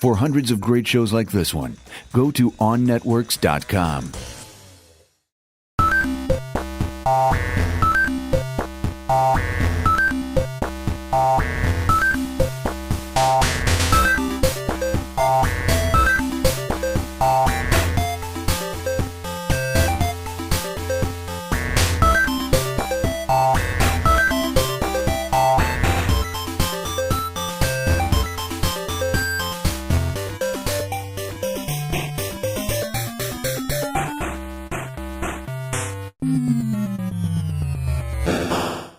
For hundreds of great shows like this one, go to onnetworks.com.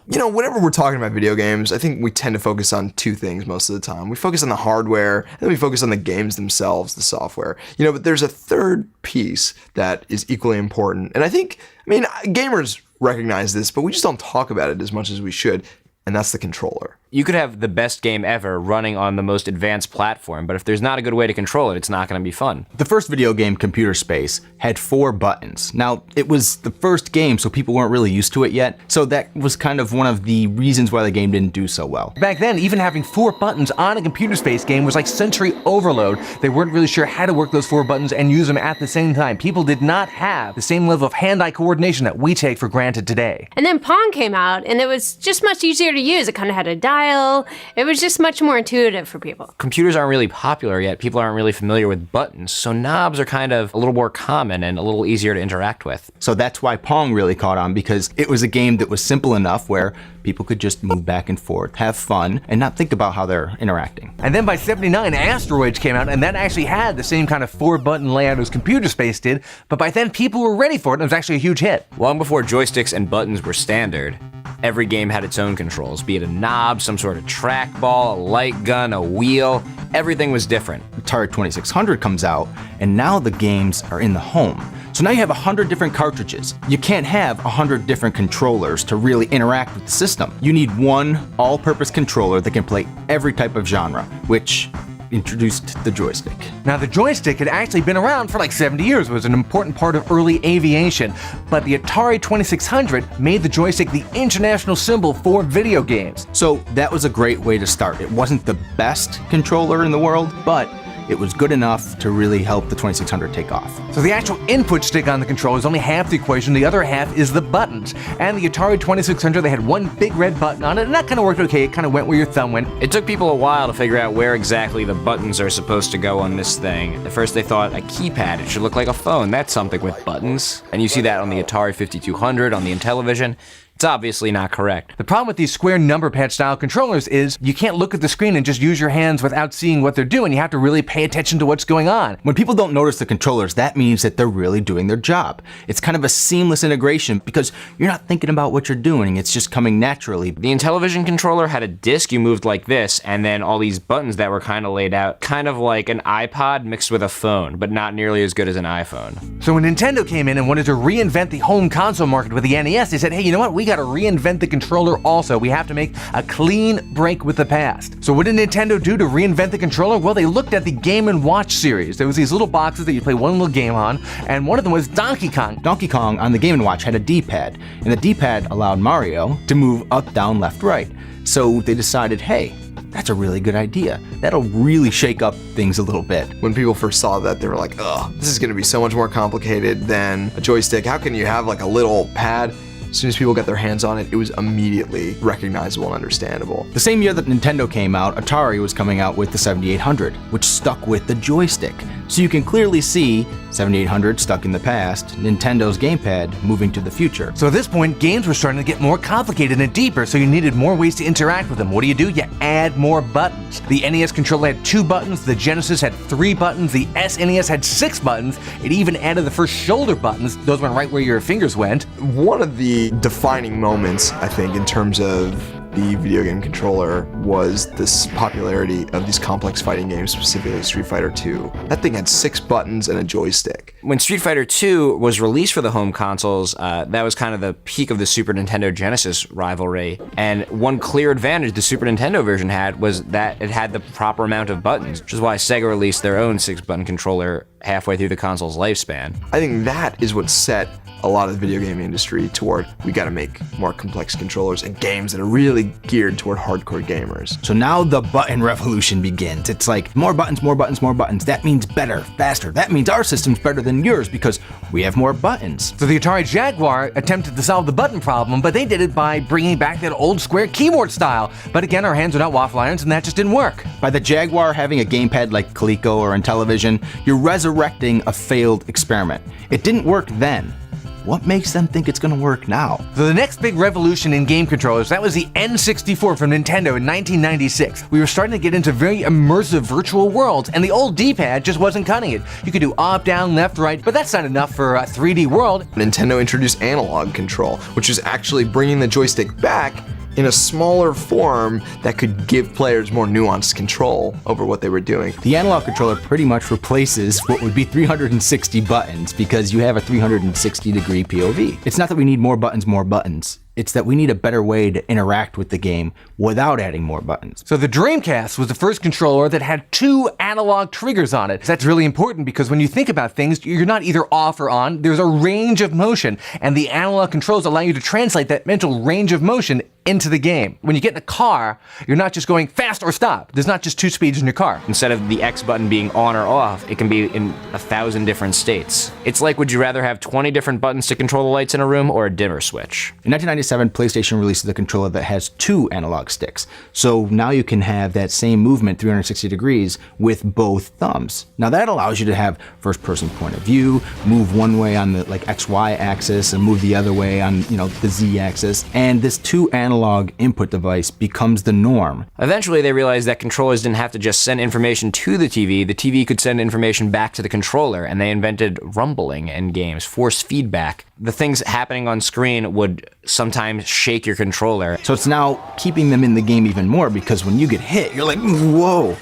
You know, whenever we're talking about video games, I think we tend to focus on two things most of the time. We focus on the hardware, and then we focus on the games themselves, the software. You know, but there's a third piece that is equally important. And I think, gamers recognize this, but we just don't talk about it as much as we should. And that's the controller. You could have the best game ever running on the most advanced platform, but if there's not a good way to control it, it's not going to be fun. The first video game, Computer Space, had 4 buttons. Now, it was the first game, so people weren't really used to it yet, so that was kind of one of the reasons why the game didn't do so well. Back then, even having 4 buttons on a Computer Space game was like sensory overload. They weren't really sure how to work those 4 buttons and use them at the same time. People did not have the same level of hand-eye coordination that we take for granted today. And then PONG came out, and it was just much easier to use. It kind of had a dial. It was just much more intuitive for people. Computers aren't really popular yet. People aren't really familiar with buttons, so knobs are kind of a little more common and a little easier to interact with. So that's why PONG really caught on, because it was a game that was simple enough where people could just move back and forth, have fun, and not think about how they're interacting. And then by '79, Asteroids came out, and that actually had the same kind of 4-button layout as Computer Space did, but by then people were ready for it, and it was actually a huge hit. Long before joysticks and buttons were standard, every game had its own controls, be it a knob, some sort of trackball, a light gun, a wheel. Everything was different. Atari 2600 comes out, and now the games are in the home. So now you have 100 different cartridges. You can't have 100 different controllers to really interact with the system. You need one all-purpose controller that can play every type of genre, which introduced the joystick. Now, the joystick had actually been around for like 70 years. It was an important part of early aviation, but the Atari 2600 made the joystick the international symbol for video games. So that was a great way to start. It wasn't the best controller in the world, but it was good enough to really help the 2600 take off. So the actual input stick on the controller is only half the equation, the other half is the buttons. And the Atari 2600, they had one big red button on it, and that kind of worked okay. It kind of went where your thumb went. It took people a while to figure out where exactly the buttons are supposed to go on this thing. At first they thought a keypad, it should look like a phone, that's something with buttons. And you see that on the Atari 5200, on the Intellivision. It's obviously not correct. The problem with these square number pad style controllers is you can't look at the screen and just use your hands without seeing what they're doing. You have to really pay attention to what's going on. When people don't notice the controllers, that means that they're really doing their job. It's kind of a seamless integration because you're not thinking about what you're doing. It's just coming naturally. The Intellivision controller had a disc you moved like this, and then all these buttons that were kind of laid out, kind of like an iPod mixed with a phone, but not nearly as good as an iPhone. So when Nintendo came in and wanted to reinvent the home console market with the NES, they said, hey, you know what? We got to reinvent the controller also. We have to make a clean break with the past. So what did Nintendo do to reinvent the controller? Well, they looked at the Game & Watch series. There was these little boxes that you play one little game on, and one of them was Donkey Kong. Donkey Kong on the Game & Watch had a D-pad, and the D-pad allowed Mario to move up, down, left, right. So they decided, hey, that's a really good idea. That'll really shake up things a little bit. When people first saw that, they were like, oh, this is gonna be so much more complicated than a joystick. How can you have like a little pad? As soon as people got their hands on it, it was immediately recognizable and understandable. The same year that Nintendo came out, Atari was coming out with the 7800, which stuck with the joystick. So you can clearly see 7800 stuck in the past, Nintendo's gamepad moving to the future. So at this point, games were starting to get more complicated and deeper, so you needed more ways to interact with them. What do? You add more buttons. The NES controller had 2 buttons, the Genesis had 3 buttons, the SNES had 6 buttons. It even added the first shoulder buttons. Those went right where your fingers went. One of the defining moments, I think, in terms of the video game controller was this popularity of these complex fighting games, specifically Street Fighter II. That thing had 6 buttons and a joystick. When Street Fighter II was released for the home consoles, that was kind of the peak of the Super Nintendo Genesis rivalry. And one clear advantage the Super Nintendo version had was that it had the proper amount of buttons, which is why Sega released their own 6-button controller halfway through the console's lifespan. I think that is what set a lot of the video game industry toward, we gotta make more complex controllers and games that are really really geared toward hardcore gamers. So now the button revolution begins. It's like more buttons, more buttons, more buttons. That means better, faster. That means our system's better than yours because we have more buttons. So the Atari Jaguar attempted to solve the button problem, but they did it by bringing back that old square keyboard style. But again, our hands are not waffle irons, and that just didn't work. By the Jaguar having a gamepad like Coleco or Intellivision, you're resurrecting a failed experiment. It didn't work then. What makes them think it's going to work now? So the next big revolution in game controllers, that was the N64 from Nintendo in 1996. We were starting to get into very immersive virtual worlds, and the old D-pad just wasn't cutting it. You could do up, down, left, right, but that's not enough for a 3D world. Nintendo introduced analog control, which is actually bringing the joystick back in a smaller form that could give players more nuanced control over what they were doing. The analog controller pretty much replaces what would be 360 buttons because you have a 360-degree POV. It's not that we need more buttons. It's that we need a better way to interact with the game without adding more buttons. So the Dreamcast was the first controller that had 2 analog triggers on it. That's really important because when you think about things, you're not either off or on. There's a range of motion, and the analog controls allow you to translate that mental range of motion into the game. When you get in a car, you're not just going fast or stop. There's not just 2 speeds in your car. Instead of the X button being on or off, it can be in 1,000 different states. It's like, would you rather have 20 different buttons to control the lights in a room or a dimmer switch? In 1997, PlayStation releases a controller that has 2 analog sticks. So now you can have that same movement 360 degrees with both thumbs. Now that allows you to have first-person point of view, move one way on the XY axis and move the other way on, the Z axis. And this 2 analog input device becomes the norm. Eventually, they realized that controllers didn't have to just send information to the TV could send information back to the controller, and they invented rumbling in games, force feedback. The things happening on screen would sometimes shake your controller. So it's now keeping them in the game even more because when you get hit, you're like, whoa.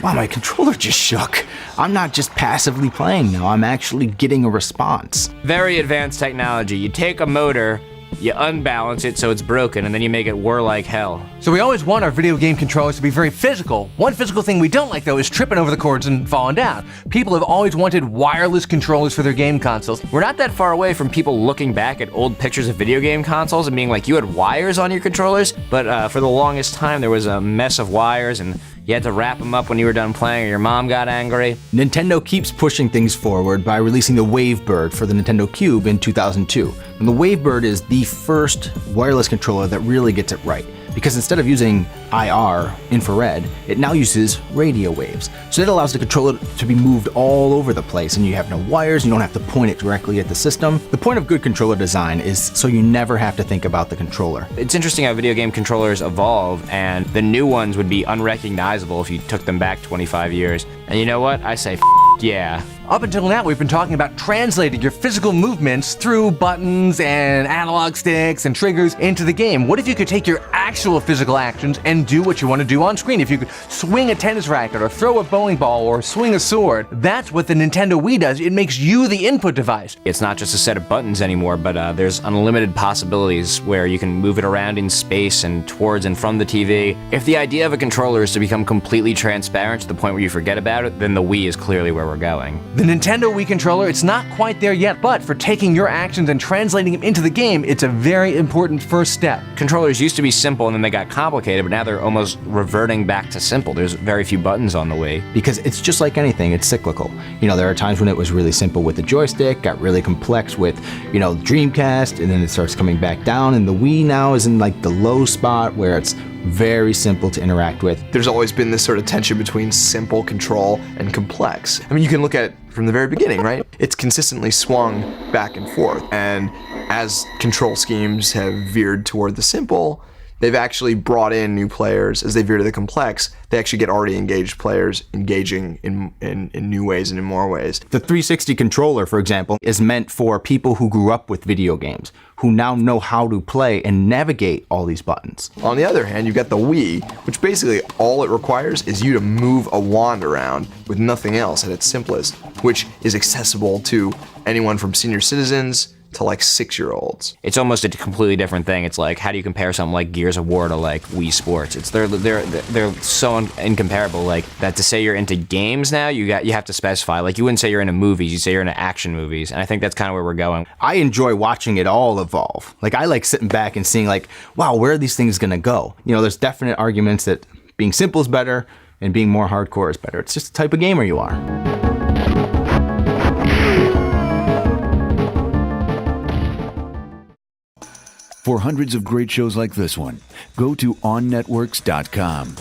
Wow, my controller just shook. I'm not just passively playing now, I'm actually getting a response. Very advanced technology. You take a motor, you unbalance it so it's broken, and then you make it whir like hell. So we always want our video game controllers to be very physical. One physical thing we don't like, though, is tripping over the cords and falling down. People have always wanted wireless controllers for their game consoles. We're not that far away from people looking back at old pictures of video game consoles and being like, you had wires on your controllers? But for the longest time, there was a mess of wires, and you had to wrap them up when you were done playing or your mom got angry. Nintendo keeps pushing things forward by releasing the WaveBird for the Nintendo Cube in 2002. And the WaveBird is the first wireless controller that really gets it right. Because instead of using IR, infrared, it now uses radio waves. So it allows the controller to be moved all over the place, and you have no wires, you don't have to point it directly at the system. The point of good controller design is so you never have to think about the controller. It's interesting how video game controllers evolve, and the new ones would be unrecognizable if you took them back 25 years. And you know what? I say, yeah. Up until now, we've been talking about translating your physical movements through buttons and analog sticks and triggers into the game. What if you could take your actual physical actions and do what you want to do on screen? If you could swing a tennis racket or throw a bowling ball or swing a sword, that's what the Nintendo Wii does. It makes you the input device. It's not just a set of buttons anymore, but there's unlimited possibilities where you can move it around in space and towards and from the TV. If the idea of a controller is to become completely transparent to the point where you forget about it, then the Wii is clearly where we're going. The Nintendo Wii controller, it's not quite there yet, but for taking your actions and translating them into the game, it's a very important first step. Controllers used to be simple and then they got complicated, but now they're almost reverting back to simple. There's very few buttons on the Wii. Because it's just like anything, it's cyclical. There are times when it was really simple with the joystick, got really complex with, Dreamcast, and then it starts coming back down, and the Wii now is in the low spot where it's very simple to interact with. There's always been this sort of tension between simple control and complex. I mean, you can look at it from the very beginning, right? It's consistently swung back and forth. And as control schemes have veered toward the simple, they've actually brought in new players. As they veer to the complex, they actually get already engaged players engaging in new ways and in more ways. The 360 controller, for example, is meant for people who grew up with video games, who now know how to play and navigate all these buttons. On the other hand, you've got the Wii, which basically all it requires is you to move a wand around with nothing else at its simplest, which is accessible to anyone from senior citizens to like 6-year-olds. It's almost a completely different thing. It's like, how do you compare something like Gears of War to like Wii Sports? It's they're so incomparable. Like that, to say you're into games now, you have to specify. Like you wouldn't say you're into movies, you say you're into action movies, and I think that's kind of where we're going. I enjoy watching it all evolve. Like I like sitting back and seeing like, wow, where are these things gonna go? You know, there's definite arguments that being simple is better and being more hardcore is better. It's just the type of gamer you are. For hundreds of great shows like this one, go to OnNetworks.com.